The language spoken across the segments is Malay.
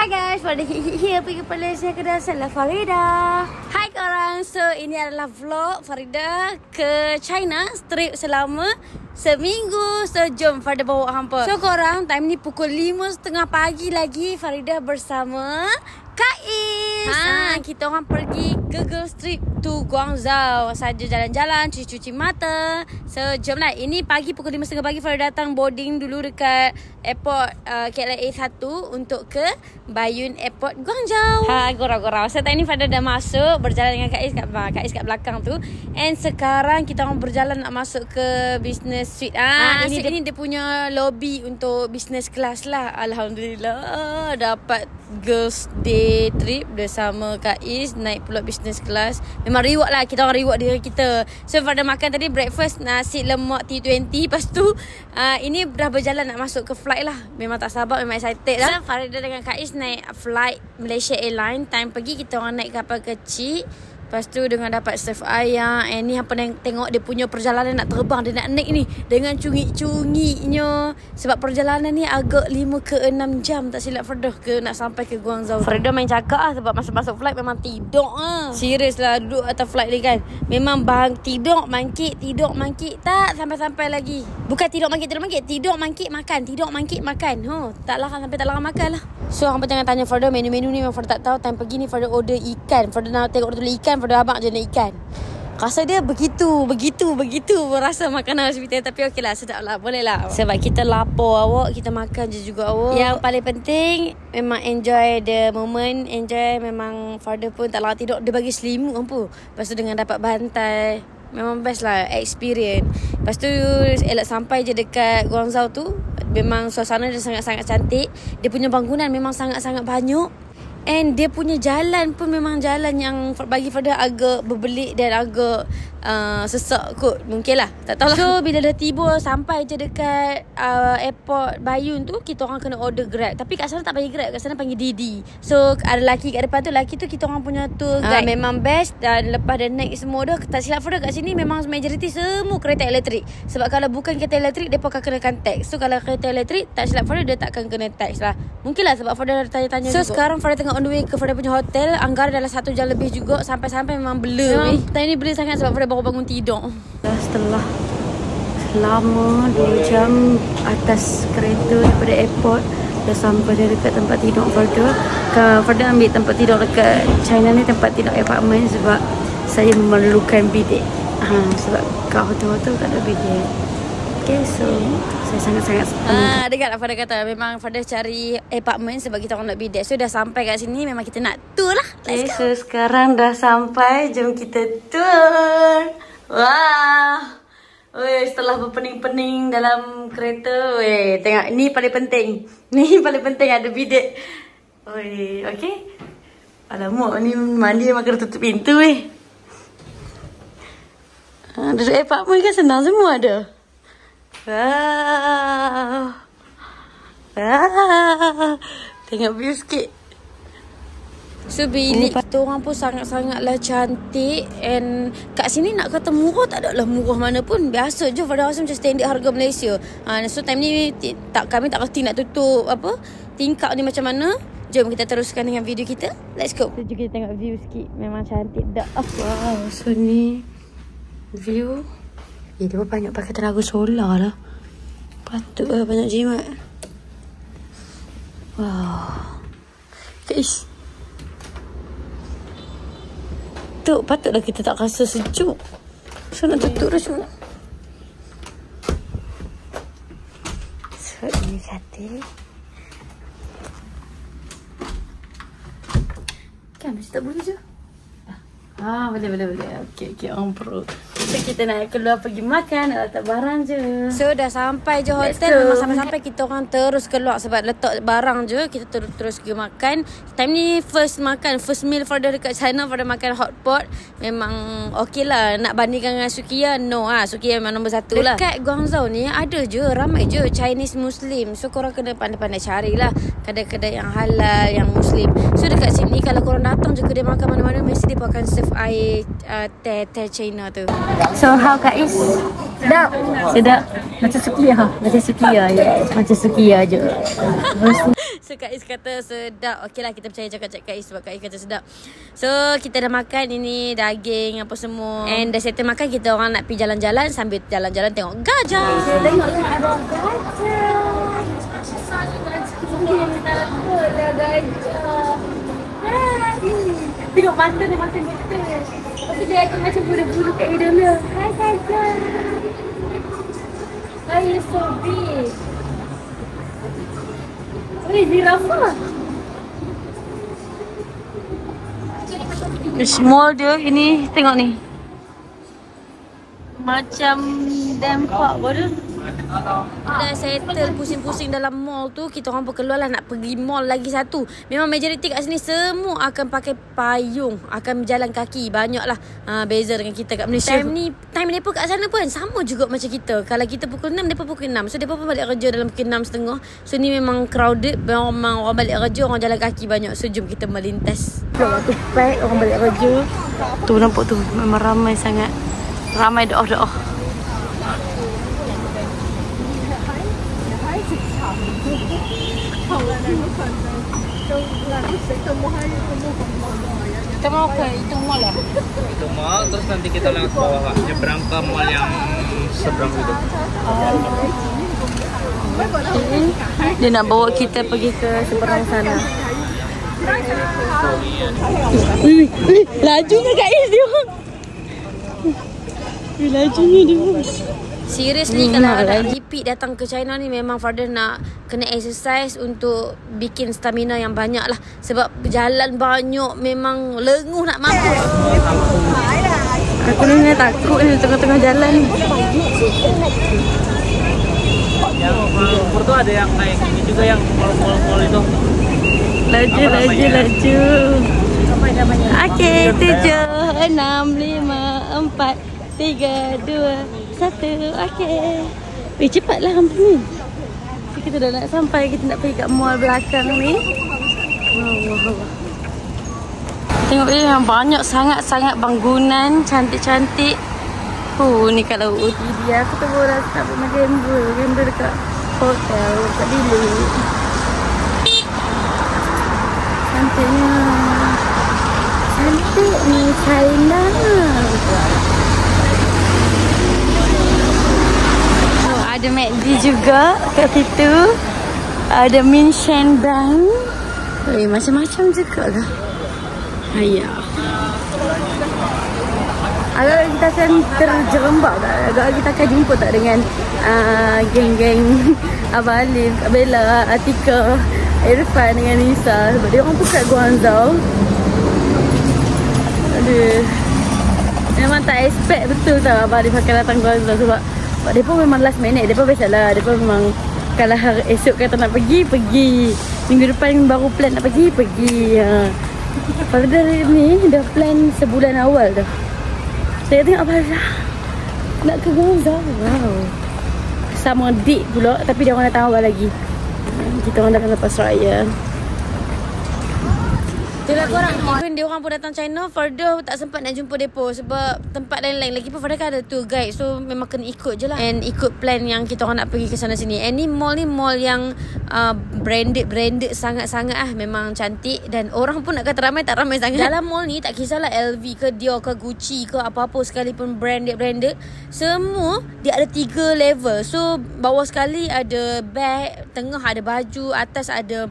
Hi guys, Farida here pergi Malaysia ke Dasalah Farida. Hai korang, so ini adalah vlog Farida ke China trip selama seminggu. So jom Farida bawa hampa. So korang, time ni pukul 5.30 pagi lagi Farida bersama Kak Is. Kita orang pergi ke Girls Trip to Guangzhou. Saja jalan-jalan, cuci-cuci mata. So jom lah. Ini pagi pukul 5.30 pagi Farida datang boarding dulu dekat airport KLIA 1 untuk ke Baiyun Airport Guangzhou. Gurau-gurau. So time ni Farida dah masuk berjalan dengan Kak Is kat belakang tu. And sekarang kita orang berjalan nak masuk ke business suite. Ini dia punya lobby untuk business class lah. Alhamdulillah dapat girls day trip bersama Kak Is, naik pula business class. Memang reward lah, kita orang reward diri kita. So Farida makan tadi breakfast nasi lemak T20. Lepas tu ini dah berjalan nak masuk ke flight lah. Memang tak sabar, memang excited lah. So Farida dengan Kak Is naik flight Malaysia Airlines. Time pergi kita orang naik kapal kecil. Lepas tu dengan dapat serve ayam. Ni apa nak tengok dia punya perjalanan nak terbang. Dia nak naik ni dengan cungik-cungiknya. Sebab perjalanan ni agak 5 ke 6 jam tak silap Farida ke nak sampai ke Guangzhou. Farida main cakap lah sebab masuk flight memang tidur lah. Serius lah duduk atas flight ni kan. Memang tidur mangkit tak sampai-sampai lagi. Bukan tidur mangkit tidur mangkit makan. Tidur mangkit makan. Taklah sampai tak larang makan lah. So hampa jangan tanya Farida menu-menu ni memang Farida tak tahu. Time pergi ni Farida order ikan. Farida nak tengok dia tulis ikan, Farida abang je nak ikan. Rasa dia begitu rasa makanan hospital. Tapi okey lah, sedap lah, boleh lah. Sebab kita lapar awak, kita makan je juga awak. Yang paling penting memang enjoy the moment. Enjoy memang Farida pun tak larang tidur. Dia bagi selimut apa. Lepas tu dengan dapat bantai, memang best lah experience. Lepas tu elok sampai je dekat Guangzhou tu. Memang suasana dia sangat-sangat cantik. Dia punya bangunan memang sangat-sangat banyak. And dia punya jalan pun memang jalan yang bagi Farida agak berbelit dan agak sesak kot. Mungkin lah, tak tahulah. So bila dah tiba sampai je dekat airport Baiyun tu, kita orang kena order Grab. Tapi kat sana tak panggil Grab, kat sana panggil Didi. So ada lelaki kat depan tu, lelaki tu kita orang punya tour guide. Memang best. Dan lepas dah naik semua dah, tak silap Farida kat sini memang majoriti semua kereta elektrik. Sebab kalau bukan kereta elektrik, dia akan kenakan tax. So kalau kereta elektrik, tak silap Farida, dia takkan kena tax lah. Mungkin lah sebab Farida dah tanya-tanya so juga. Sekarang Farida tengah on the way ke Farida punya hotel. Anggaran dalam 1 jam lebih juga. Sampai-sampai memang blur. Tadi ni blur sangat sebab Farida baru bangun tidur. Setelah selama 2 jam atas kereta daripada airport, dah sampai dekat tempat tidur Farida. Farida ambil tempat tidur dekat China ni, tempat tidur apartment sebab saya memerlukan bidet. Sebab kat hotel-hotel tak ada bidet. Okay, so saya sangat-sangat dengar lah Farida kata memang Farida cari apartment sebab kita orang nak bidet. So dah sampai kat sini, memang kita nak tour lah. Let's go. So sekarang dah sampai, jom kita tour. Wah. Setelah berpening-pening dalam kereta, tengok ni paling penting. Ni paling penting ada bidet. Okay. Alamak, ni mandi memang kena tutup pintu duduk apartment kan senang semua ada. Tengok view sikit. So bilik kita orang pun sangat-sangatlah cantik. And kat sini nak kata murah, tak ada lah murah mana pun. Biasa je, Farida rasa macam standard harga Malaysia. So time ni kami tak pasti nak tutup tingkap ni macam mana. Jom kita teruskan dengan video kita. Let's go. Jom kita tengok view sikit. Memang cantik dah. Wow, so ni view. Dia pun banyak pakai tenaga solar lah. Patut lah banyak jimat. Wow. Guys, tu patutlah kita tak rasa sejuk. So nak tutup dah semua. So ini cantik. Kan mesti tak boleh je. Boleh. Okay, on pro. So kita nak keluar pergi makan, nak letak barang je. So dah sampai je hotel. Memang sampai-sampai kita orang terus keluar sebab letak barang je. Kita terus pergi makan. Time ni first meal Farida dekat China. Farida makan hotpot. Memang okey lah. Nak bandingkan dengan Sukiya, no Sukiya memang nombor 1 lah. Dekat Guangzhou ni ada je, ramai je Chinese Muslim. So korang kena pandai-pandai carilah kedai-kedai yang halal, yang Muslim. So dekat sini kalau korang datang je kedai makan mana-mana, mesti dia akan serve air teh China tu. So how Kak Is? Sedap. Sedap. Macam Sukiya. Macam Sukiya. Yes. Macam Sukiya je. So Kak Is kata sedap. Okey lah, kita percaya cakap Kak Is sebab Kak Is kata sedap. So kita dah makan ini daging apa semua. And dah settle makan, kita orang nak pergi jalan-jalan. Sambil jalan-jalan tengok gajah. Tengoklah ada gajah. Tengok mata dia makan kita. Lepas tu dia akan macam bulu-bulu kat hidung dia. Hai gajah. Why you so big? Wih, zirafah. Mall dia ini, tengok ni. Macam damn park bodoh. Dah settle pusing-pusing dalam mall tu, kita orang pun keluar lah nak pergi mall lagi satu. Memang majoriti kat sini semua akan pakai payung, akan berjalan kaki. Banyak lah beza dengan kita kat Malaysia. Time mereka kat sana pun sama juga macam kita. Kalau kita pukul 6, mereka pukul 6. So mereka pun balik kerja dalam pukul 6.30. So ni memang crowded. Memang orang balik kerja, orang jalan kaki banyak. So jom kita melintas. Waktu pack orang balik kerja. Tu nampak tu, memang ramai sangat. Ramai doa-doa. Kita mau ke itu mall lah. Itu mall, terus nanti kita lewat ke bawah, nyebrang ke mall yang seberang itu. Dia nak bawa kita pergi ke seberang sana. Lajunya Kak Is dia. Lajunya dia. Seriously, kalau ada repeat datang ke China ni, memang Farida nak kena exercise untuk bikin stamina yang banyak lah. Sebab berjalan banyak, memang lenguh nak mampus. Aku ni takut ni tengah-tengah jalan ni. Yang Singapura tu ada yang kayak gini juga, yang mall-mall itu. Laju. Okey, 7, 6, 5, 4, 3, 2, 1. Okey. Cepatlah hampir ni. So, kita dah nak sampai. Kita nak pergi kat mall belakang ni. Wow. Tengok dia yang banyak sangat-sangat bangunan cantik-cantik. Ni kalau OTD aku tu baru rasa nak buat gambar dekat hotel, dekat bilik. Cantiknya. Cantik ni China. Ada McD juga kat situ. Ada Minshan Bank. Macam-macam juga lah. Ayah. Agak kita akan terjerembab tak? Agak kita akan jumpa tak dengan geng-geng Abang Alif, Kak Bella, Atika, Irfan dengan Nisa. Sebab dia orang pun kat Guangzhou. Aduh. Memang tak expect betul tau Abang Alif akan datang Guangzhou. Sebab dia pun memang last minute. Dia pun biasalah. Dia pun memang kalau esok kata nak pergi. Minggu depan baru plan nak pergi. Farida ni dah plan sebulan awal dah. Saya tengok Farida nak ke Guangzhou. Wow. Sama date pula. Tapi dia orang datang awal lagi. Kita orang dah lepas raya. Itulah korang. Even dia orang pun datang China, Farida tak sempat nak jumpa depa sebab tempat lain-lain. Lagipun Farida kan ada tour guide, so memang kena ikut je lah. And ikut plan yang kita orang nak pergi ke sana sini. And ni mall yang branded sangat-sangat memang cantik. Dan orang pun nak kata ramai, tak ramai sangat. Dalam mall ni tak kisahlah LV ke Dior ke Gucci ke apa-apa sekalipun branded, semua dia ada 3 level. So bawah sekali ada bag, tengah ada baju, atas ada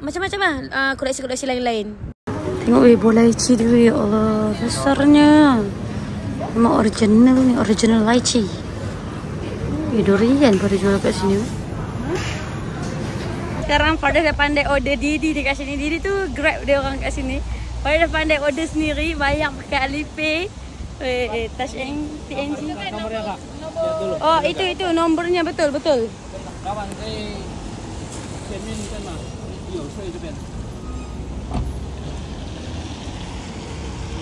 macam-macam lah koleksi-koleksi lain-lain. Tengok bola lychee dia, ya Allah, besarnya. Memang original ni, original lychee. Durian baru jual kat sini. Sekarang Farida dah pandai order Didi dekat sini. Didi tu Grab dia orang kat sini. Farida dah pandai order sendiri, bayar pakai Alipay. Touch TNG. Nomornya Kak. Oh, itu nombornya betul. Kawan saya Cermin kan mah. Yo, saya tu kan.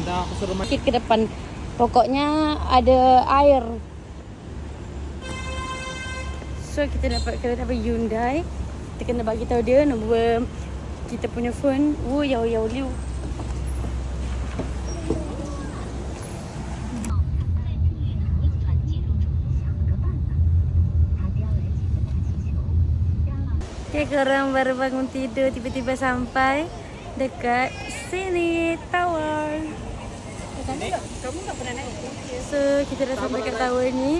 Dah aku suruh ke depan. Pokoknya ada air. So kita dapat Hyundai. Kita kena bagi tahu dia nombor kita punya phone. Yau liu. Okay, korang baru bangun tidur, tiba-tiba sampai dekat sini, tower. Kamu tak pernah naik? So, kita dah sampai kat tower ni.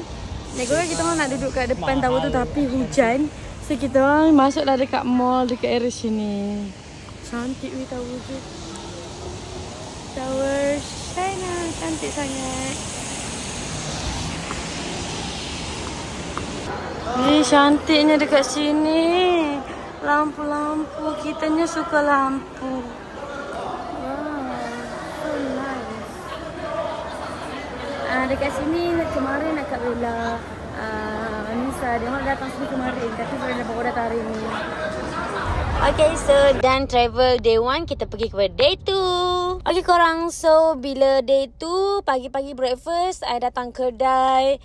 Naik korang kita orang nak duduk kat depan tower tu tapi hujan. So, kita orang masuklah dekat mall dekat area sini. Cantik weh tower tu. Tower China, cantik sangat. Cantiknya dekat sini. Lampu-lampu, kitanya suka lampu. Wow, so nice. Dekat sini kemarin Kak Bella, Nisa, dia orang datang sini kemarin. Tapi Farida baru datang hari ni. Okay, so dan travel day 1 kita pergi kepada day 2. Okay korang, so bila day 2 pagi-pagi breakfast, I datang kedai.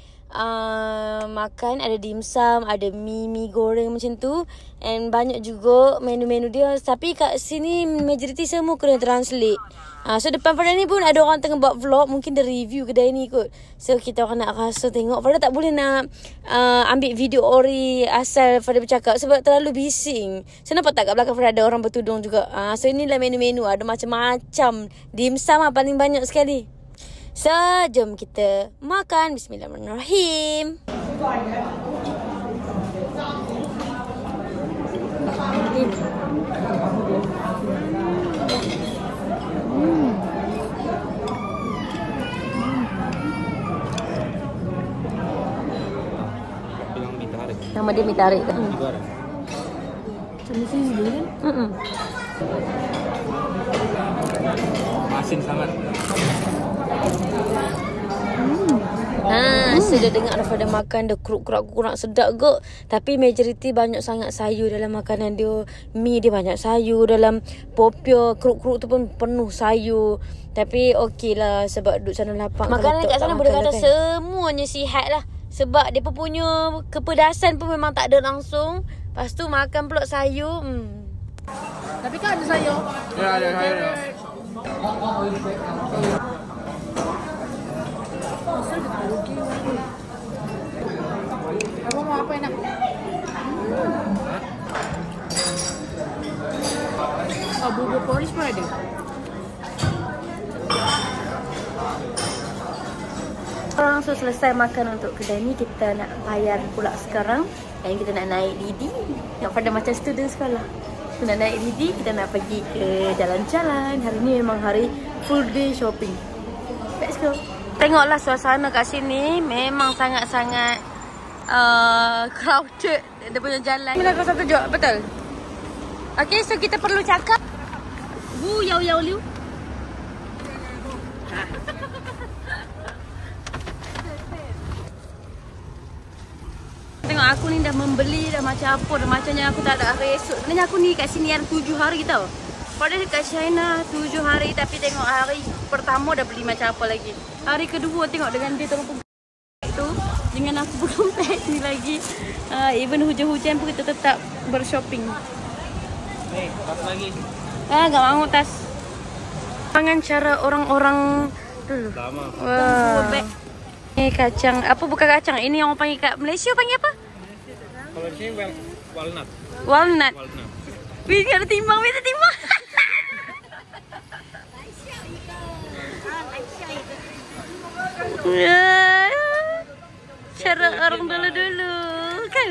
Makan, ada dimsum, ada mi goreng macam tu. And banyak juga menu-menu dia. Tapi kat sini majoriti semua kena translate. So depan Farida ni pun ada orang tengah buat vlog. Mungkin dia review kedai ni kot. So kita orang nak rasa tengok. Farida tak boleh nak ambil video ori asal Farida bercakap sebab terlalu bising. So nampak tak kat belakang Farida ada orang bertudung juga. So inilah menu-menu. Ada macam-macam. Dimsum paling banyak sekali. So, jom kita makan. Bismillahirrahmanirrahim. Nama dia mi tarik kan? Macam ni sini kan? Masin sangat. Sudah dengar Farida makan dia kurang sedap kot. Tapi majoriti banyak sangat sayur dalam makanan dia. Mi dia banyak sayur. Dalam popio keruk-keruk tu pun penuh sayur. Tapi okey lah sebab duduk sana lapang. Makanan kat sana boleh kata kan? Semuanya sihat lah. Sebab dia punya kepedasan pun memang tak ada langsung. Lepas tu makan pula sayur. Tapi kan ada sayur. Ya, ada sayur. Kamu mau apa enak? Bubur porridge pun ada. Orang so selesai makan untuk kedai ni, kita nak bayar pula sekarang. Dan kita nak naik Didi. Yang pada macam student sekolah. Kita nak naik Didi, kita nak pergi ke jalan-jalan. Hari ni memang hari full day shopping. Let's go. Tengoklah suasana kat sini memang sangat-sangat crowded. Dia punya jalan 907, betul? Okay, so kita perlu cakap Wu Yao Yao Liu. Tengok aku ni dah membeli dah macam apa, dah macamnya aku tak ada hari esok. Sebenarnya aku ni kat sini ada 7 hari tau. Padahal kat China 7 hari, tapi tengok hari pertama dah beli macam apa lagi. Hari kedua tengok dengan dia tengok tu dengan aku pegang beg ni lagi. Even hujan-hujan pun kita tetap bershopping. Tas lagi. Enggak mau tas. Pangan cara orang-orang dulu. Lama. Wah. Ini kacang, apa bukan kacang, ini yang orang panggil kat Malaysia panggil apa? Kalau di sini walnut. Walnut. Walnut. Wih, ada timbang, ada timbang. Cara orang dulu-dulu kan?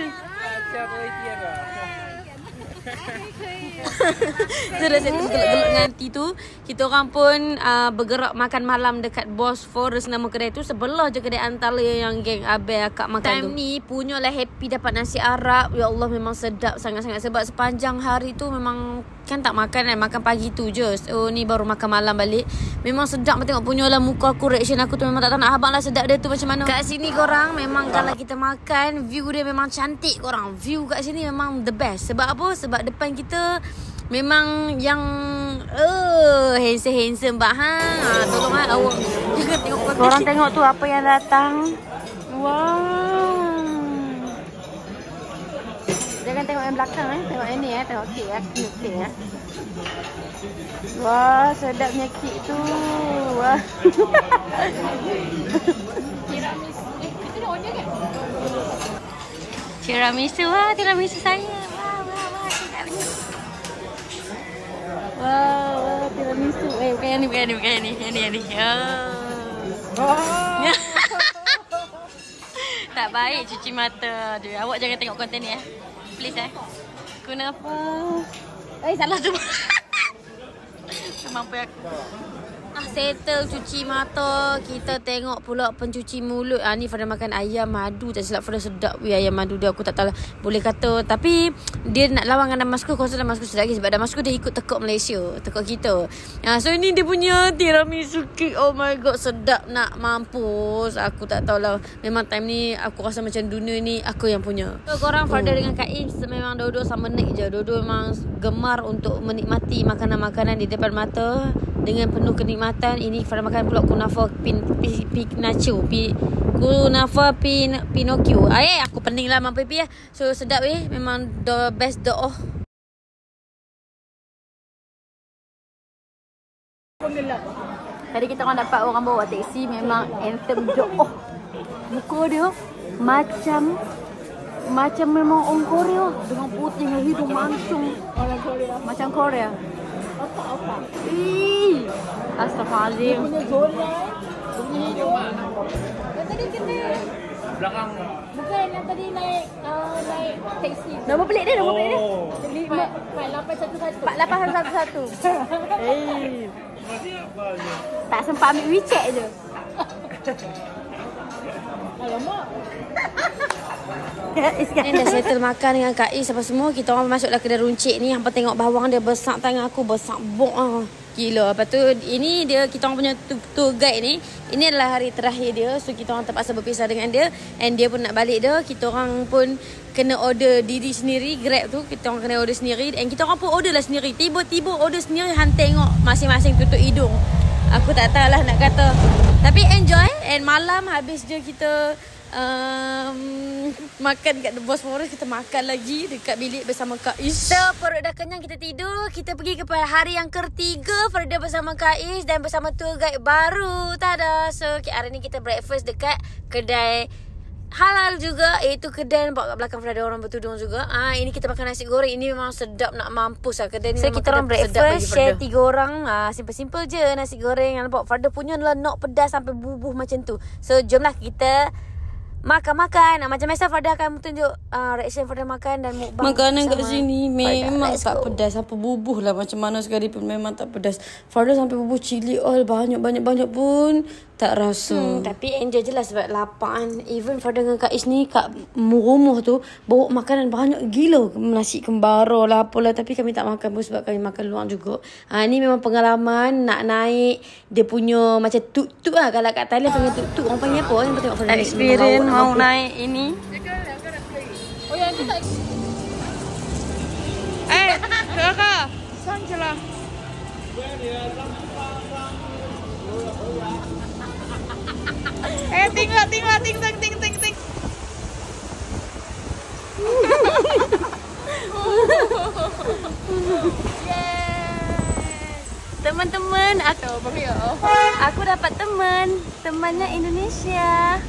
Sudah saya gelak-gelak nanti tu kita orang pun bergerak makan malam dekat Bosphorus. Nama kedai tu sebelah je kedai antara yang geng Abel akak makan tu. Time ni punyalah happy dapat nasi Arab. Ya Allah memang sedap sangat-sangat. Sebab sepanjang hari tu memang kan tak makan kan. Makan pagi tu je. So ni baru makan malam balik. Memang sedap. Tengok punyalah muka aku, reaction aku tu memang tak tahu nak abang lah sedap dia tu macam mana. Kat sini korang memang kalau kita makan, view dia memang cantik korang. View kat sini memang the best. Sebab apa? Sebab depan kita memang yang handsome bah. Tolong awak jangan tengok korang tengok tu apa yang datang. Wow. Jangan tengok yang belakang tengok yang ni tengok kek kek Wah, sedapnya kek tu. Wah. Kita nak order kan? Tiramisu saya. Wah. Wow, tiramisu. Bukan yang ni. Yang ni. Oh. Tak baik cuci mata. Aduh, awak jangan tengok konten ni Please Kenapa? Salah tu. Mampu aku. Settle cuci mata. Kita tengok pula pencuci mulut. Ni Farida makan ayam madu. Tak silap Farida sedap ayam madu dia. Aku tak tahu boleh kata. Tapi dia nak lawan dengan Damaskus. Kau rasa Damaskus sedap lagi. Sebab Damaskus dia ikut tekuk Malaysia. Tekuk kita. So ini dia punya tiramisu cake. Oh my god, sedap nak mampus. Aku tak tahulah. Memang time ni aku rasa macam dunia ni aku yang punya. So korang Farida dengan Kak Is memang dua-dua sama naik je. Dua-dua memang gemar untuk menikmati makanan-makanan di depan mata dengan penuh kenikmatan. Ini Farida makan pula kunafa kunafa Pinocchio. Aku pening lah mampu So sedap memang the best doh. Tadi kita orang dapat orang bawa taksi. Memang anthem doh. Muka dia macam memang orang Korea dengan putih dengan hidung mancung. Orang Korea. Macam Korea. Apa? Astaghfirullahaladzim. Punya Zola. Yang tadi kena Belakang. bukan yang tadi naik taksi. Nombor pelik dia. 4811. Tak sempat ambil WeChat je. Alamak. Ni dah settle makan dengan Kak Is apa semua. Kita orang masuklah kedai runcit ni. Hampa tengok bawang dia besar tangan aku. Besar bok gila. Lepas tu ini dia kita orang punya tour guide ni. Ini adalah hari terakhir dia. So kita orang terpaksa berpisah dengan dia. And dia pun nak balik dah. Kita orang pun kena order diri sendiri. Grab tu kita orang kena order sendiri. And kita orang pun order lah sendiri. Tiba-tiba order sendiri. Han tengok masing-masing tutup hidung. Aku tak tahulah nak kata. Tapi enjoy. And malam habis je kita makan kat The Bosphorus. Kita makan lagi dekat bilik bersama Kak Is. So perut dah kenyang, kita tidur. Kita pergi kepada hari yang ketiga Farida bersama Kak Is dan bersama tour guide baru. Tada. So hari ni kita breakfast dekat kedai halal juga, iaitu kedai nampak kat belakang Farida orang bertudung juga. Ini kita makan nasi goreng. Ini memang sedap nak mampus lah. Kedai ni so kita orang breakfast share 3 orang. Simple-simple je nasi goreng. Nampak Farida punya adalah nok pedas sampai bubuh macam tu. So jomlah kita makan. Macam biasa Farida akan tunjuk reaction Farida makan dan mukbang. Makanan kat sini memang tak pedas. Sampai bubuh lah macam mana sekali pun memang tak pedas. Farida sampai bubuh cili oil banyak pun tak rasa. Tapi enjoy je lah sebab lapar kan. Even Farida dengan Kak Is ni kat rumah tu bawa makanan banyak gila. Nasi kembara lah apalah. Tapi kami tak makan pun sebab kami makan luar juga. Ni memang pengalaman nak naik dia punya macam tuk-tuk lah. Kalau kat Thailand panggil tuk-tuk. Orang panggil apa? Yang tengok Farida experience mau naik ini. Oh yang tu tak. Kakak. Sanjalah. Ting. Teman-teman, aku dapat temannya Indonesia.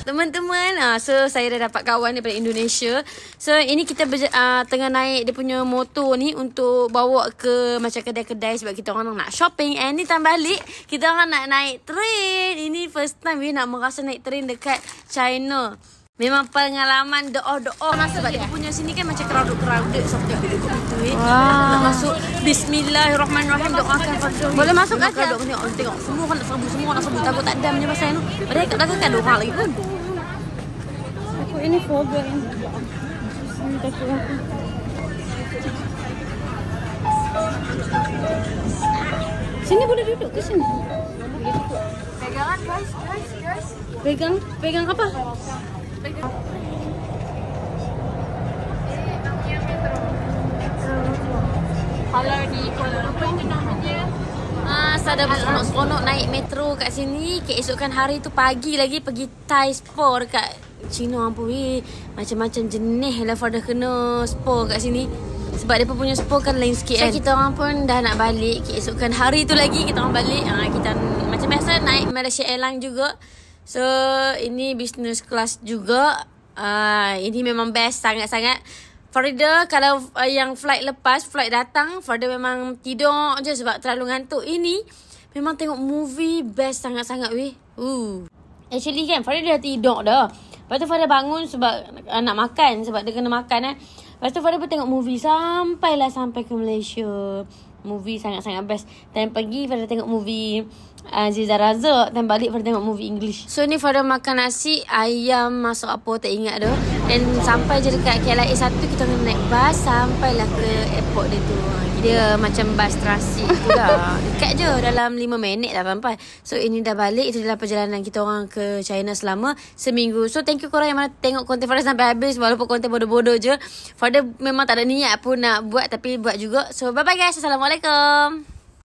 Teman-teman, so saya dah dapat kawan daripada Indonesia. So ini kita tengah naik dia punya motor ni untuk bawa ke macam kedai-kedai sebab kita orang nak shopping. And ni time balik kita orang nak naik train. Ini first time nak merasa naik train dekat China. Memang pengalaman doa-doa sebab dia punya sini kan macam crowded sampai gitu. Nak masuk bismillahirrahmanirrahim doakan Farida. Boleh masuk aja. Tengok semua orang nak serbu takut tak ada punya pasal tu. Padahal kat belakang kan ada orang lagi pun. Aku ini phobia ni. Takut aku. Sini boleh duduk ke sini? Pegangan guys. Pegang apa? Kalau di Kuala Lumpur itu namanya Sada seronok-seronok naik metro kat sini. Keesokan hari tu pagi lagi pergi Thai Spa dekat Cina apa macam-macam jenis lah Farida kena spa kat sini. Sebab dia punya spa kan lain sikit kan. So kita orang pun dah nak balik. Keesokan hari tu lagi kita orang balik. Kita macam biasa naik Malaysia Airlines juga. So ini business class juga. Ini memang best sangat-sangat. Farida kalau yang flight lepas, flight datang, Farida memang tidur je sebab terlalu ngantuk. Ini memang tengok movie best sangat-sangat weh. Actually kan Farida dah tidur dah. Lepas tu Farida bangun sebab nak makan, sebab dia kena makan Lepas tu Farida pun tengok movie sampai ke Malaysia. Movie sangat-sangat best. Dan pergi Farida tengok movie Aziza Razak. Dan balik Farida tengok movie English. So ni Farida makan nasi, ayam, masuk apa tak ingat dah. Dan sampai je dekat KLIA 1, kita kena naik bas sampailah ke airport dia tu. Dia macam bas transit tu lah. Dekat je, dalam 5 minit dah sampai. So ini dah balik. Itu adalah perjalanan kita orang ke China selama seminggu. So thank you korang yang mana tengok konten Farida sampai habis. Walaupun konten bodoh-bodoh je, Farida memang tak ada niat pun nak buat, tapi buat juga. So bye bye guys. Assalamualaikum.